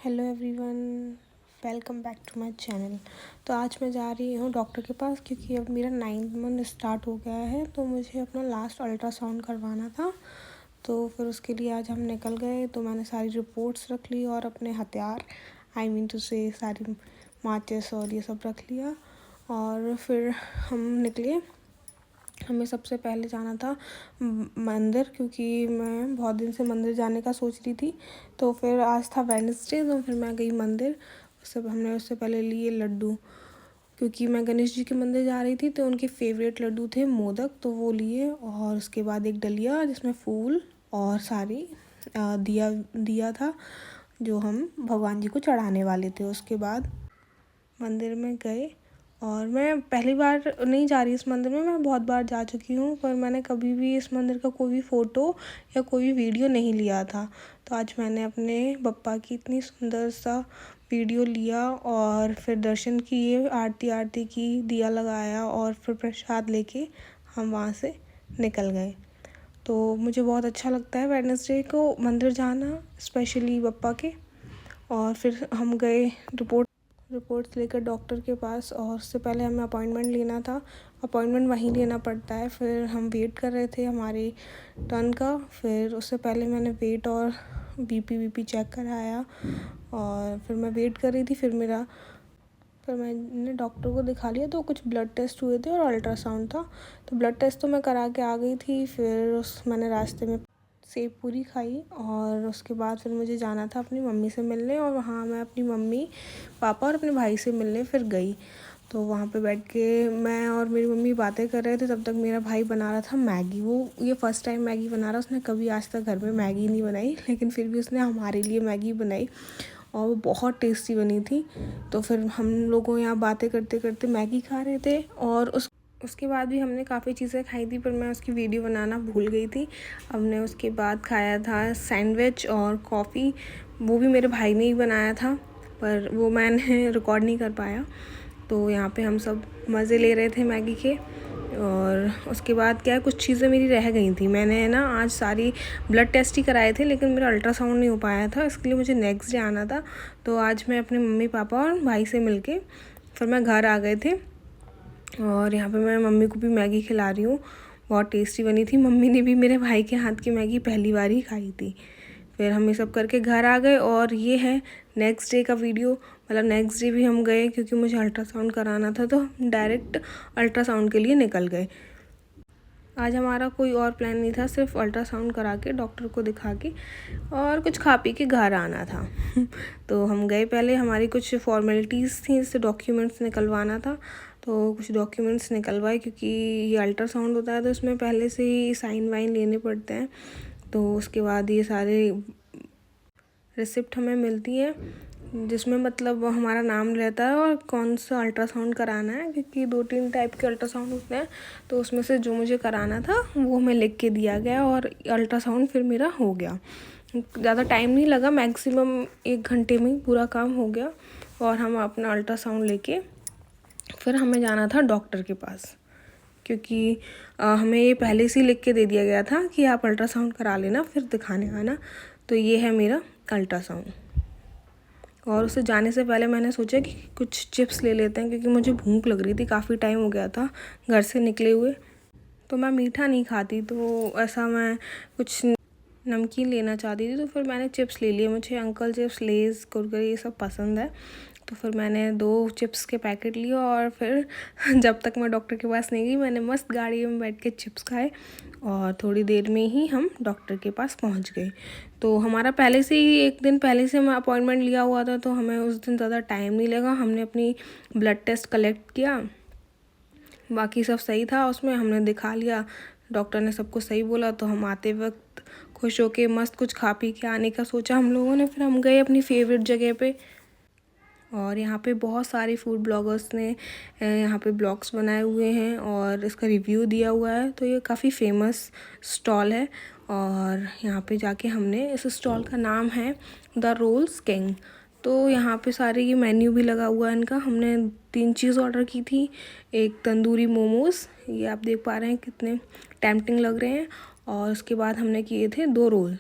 Hello everyone, welcome back to my channel. तो आज मैं जा रही हूँ डॉक्टर के पास क्योंकि अब मेरा 9th मंथ स्टार्ट हो गया है। तो मुझे अपना लास्ट अल्ट्रासाउंड करवाना था। तो फिर उसके लिए आज हम निकल गए। तो मैंने सारी रिपोर्ट्स रख ली और अपने हथियार टू से सारी माचिस और ये सब रख लिया। और फिर हम निकले। हमें सबसे पहले जाना था मंदिर, क्योंकि मैं बहुत दिन से मंदिर जाने का सोच रही थी। तो फिर आज था वेडनेसडे, तो फिर मैं गई मंदिर। उससे पहले लिए लड्डू, क्योंकि मैं गणेश जी के मंदिर जा रही थी। तो उनके फेवरेट लड्डू थे मोदक, तो वो लिए। और उसके बाद एक डलिया जिसमें फूल और सारी दिया था जो हम भगवान जी को चढ़ाने वाले थे। उसके बाद मंदिर में गए। और मैं पहली बार नहीं जा रही इस मंदिर में, मैं बहुत बार जा चुकी हूँ, पर मैंने कभी भी इस मंदिर का कोई भी फ़ोटो या कोई भी वीडियो नहीं लिया था। तो आज मैंने अपने बप्पा की इतनी सुंदर सा वीडियो लिया और फिर दर्शन किए, आरती की, दिया लगाया और फिर प्रसाद लेके हम वहाँ से निकल गए। तो मुझे बहुत अच्छा लगता है वेडनेसडे को मंदिर जाना, स्पेशली बप्पा के। और फिर हम गए रिपोर्ट्स लेकर डॉक्टर के पास। और उससे पहले हमें अपॉइंटमेंट लेना था। अपॉइंटमेंट वहीं लेना पड़ता है। फिर हम वेट कर रहे थे हमारे टर्न का। फिर उससे पहले मैंने वेट और बीपी चेक कराया। और फिर मैं वेट कर रही थी। फिर मैंने डॉक्टर को दिखा लिया। तो कुछ ब्लड टेस्ट हुए थे और अल्ट्रासाउंड था। तो ब्लड टेस्ट तो मैं करा के आ गई थी। फिर मैंने रास्ते में सेब पूरी खाई। और उसके बाद फिर मुझे जाना था अपनी मम्मी से मिलने। और वहाँ मैं अपनी मम्मी, पापा और अपने भाई से मिलने फिर गई। तो वहाँ पे बैठ के मैं और मेरी मम्मी बातें कर रहे थे। तब तक मेरा भाई बना रहा था मैगी। ये फर्स्ट टाइम मैगी बना रहा। उसने कभी आज तक घर में मैगी नहीं बनाई, लेकिन फिर भी उसने हमारे लिए मैगी बनाई और वो बहुत टेस्टी बनी थी। तो फिर हम लोगों यहाँ बातें करते करते मैगी खा रहे थे। और उसके बाद भी हमने काफ़ी चीज़ें खाई थी, पर मैं उसकी वीडियो बनाना भूल गई थी। हमने उसके बाद खाया था सैंडविच और कॉफ़ी। वो भी मेरे भाई ने ही बनाया था, पर वो मैंने रिकॉर्ड नहीं कर पाया। तो यहाँ पे हम सब मज़े ले रहे थे मैगी के। और उसके बाद क्या है, कुछ चीज़ें मेरी रह गई थी। मैंने ना आज सारी ब्लड टेस्ट ही कराए थे, लेकिन मेरा अल्ट्रासाउंड नहीं हो पाया था। इसके लिए मुझे नेक्स्ट डे आना था। तो आज मैं अपने मम्मी पापा और भाई से मिलके फिर मैं घर आ गए थे। और यहाँ पे मैं मम्मी को भी मैगी खिला रही हूँ। बहुत टेस्टी बनी थी। मम्मी ने भी मेरे भाई के हाथ की मैगी पहली बार ही खाई थी। फिर हम ये सब करके घर आ गए। और ये है नेक्स्ट डे का वीडियो। मतलब नेक्स्ट डे भी हम गए क्योंकि मुझे अल्ट्रासाउंड कराना था। तो डायरेक्ट अल्ट्रासाउंड के लिए निकल गए। आज हमारा कोई और प्लान नहीं था, सिर्फ अल्ट्रासाउंड करा के डॉक्टर को दिखा के और कुछ खा पी के घर आना था। तो हम गए। पहले हमारी कुछ फॉर्मेलिटीज़ थी, जैसे डॉक्यूमेंट्स निकलवाना था। तो कुछ डॉक्यूमेंट्स निकलवाए, क्योंकि ये अल्ट्रासाउंड होता है तो इसमें पहले से ही साइन वाइन लेने पड़ते हैं। तो उसके बाद ये सारे रिसिप्ट हमें मिलती है, जिसमें मतलब हमारा नाम रहता है और कौन सा अल्ट्रासाउंड कराना है, क्योंकि 2-3 टाइप के अल्ट्रासाउंड होते हैं। तो उसमें से जो मुझे कराना था वो हमें लिख के दिया गया और अल्ट्रासाउंड फिर मेरा हो गया। ज़्यादा टाइम नहीं लगा, मैक्सिमम 1 घंटे में ही पूरा काम हो गया। और हम अपना अल्ट्रासाउंड लेके फिर हमें जाना था डॉक्टर के पास, क्योंकि हमें ये पहले से ही लिख के दे दिया गया था कि आप अल्ट्रासाउंड करा लेना फिर दिखाने आना। तो ये है मेरा अल्ट्रासाउंड। और उसे जाने से पहले मैंने सोचा कि कुछ चिप्स ले लेते हैं, क्योंकि मुझे भूख लग रही थी। काफ़ी टाइम हो गया था घर से निकले हुए। तो मैं मीठा नहीं खाती, तो ऐसा मैं कुछ नमकीन लेना चाहती थी। तो फिर मैंने चिप्स ले लिए। मुझे अंकल चिप्स, लेज़, कुरकुरे ये सब पसंद है। तो फिर मैंने 2 चिप्स के पैकेट लिए। और फिर जब तक मैं डॉक्टर के पास नहीं गई, मैंने मस्त गाड़ी में बैठ के चिप्स खाए। और थोड़ी देर में ही हम डॉक्टर के पास पहुंच गए। तो हमारा पहले से ही 1 दिन पहले से मैं अपॉइंटमेंट लिया हुआ था, तो हमें उस दिन ज़्यादा टाइम नहीं लगा। हमने अपनी ब्लड टेस्ट कलेक्ट किया, बाकी सब सही था उसमें, हमने दिखा लिया। डॉक्टर ने सबको सही बोला। तो हम आते वक्त खुश होके मस्त कुछ खा पी के आने का सोचा हम लोगों ने। फिर हम गए अपनी फेवरेट जगह पे। और यहाँ पे बहुत सारे फूड ब्लॉगर्स ने यहाँ पे ब्लॉग्स बनाए हुए हैं और इसका रिव्यू दिया हुआ है। तो ये काफ़ी फेमस स्टॉल है। और यहाँ पे जाके हमने, इस स्टॉल का नाम है द रोल्स किंग। तो यहाँ पे सारे ये मेन्यू भी लगा हुआ है इनका। हमने 3 चीज़ ऑर्डर की थी। एक तंदूरी मोमोज़, ये आप देख पा रहे हैं कितने टेम्पटिंग लग रहे हैं। और उसके बाद हमने किए थे 2 रोल।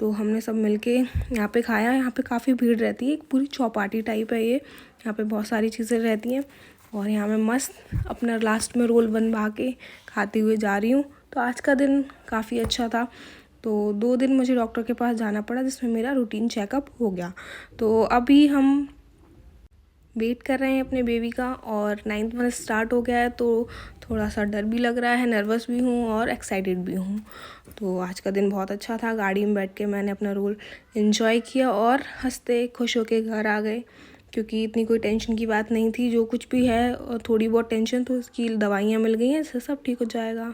तो हमने सब मिलके यहाँ पे खाया। यहाँ पे काफ़ी भीड़ रहती है, एक पूरी चौपाटी टाइप है ये, यहाँ पे बहुत सारी चीज़ें रहती हैं और यहाँ मैं मस्त अपना लास्ट में रोल बनवा के खाते हुए जा रही हूँ। तो आज का दिन काफ़ी अच्छा था। तो 2 दिन मुझे डॉक्टर के पास जाना पड़ा, जिसमें मेरा रूटीन चेकअप हो गया। तो अभी हम वेट कर रहे हैं अपने बेबी का और 9th मंथ स्टार्ट हो गया है, तो थोड़ा सा डर भी लग रहा है, नर्वस भी हूँ और एक्साइटेड भी हूँ। तो आज का दिन बहुत अच्छा था। गाड़ी में बैठ के मैंने अपना रोल एंजॉय किया और हंसते खुश होके घर आ गए, क्योंकि इतनी कोई टेंशन की बात नहीं थी। जो कुछ भी है थोड़ी बहुत टेंशन, तो उसकी दवाइयाँ मिल गई हैं, इससे सब ठीक हो जाएगा।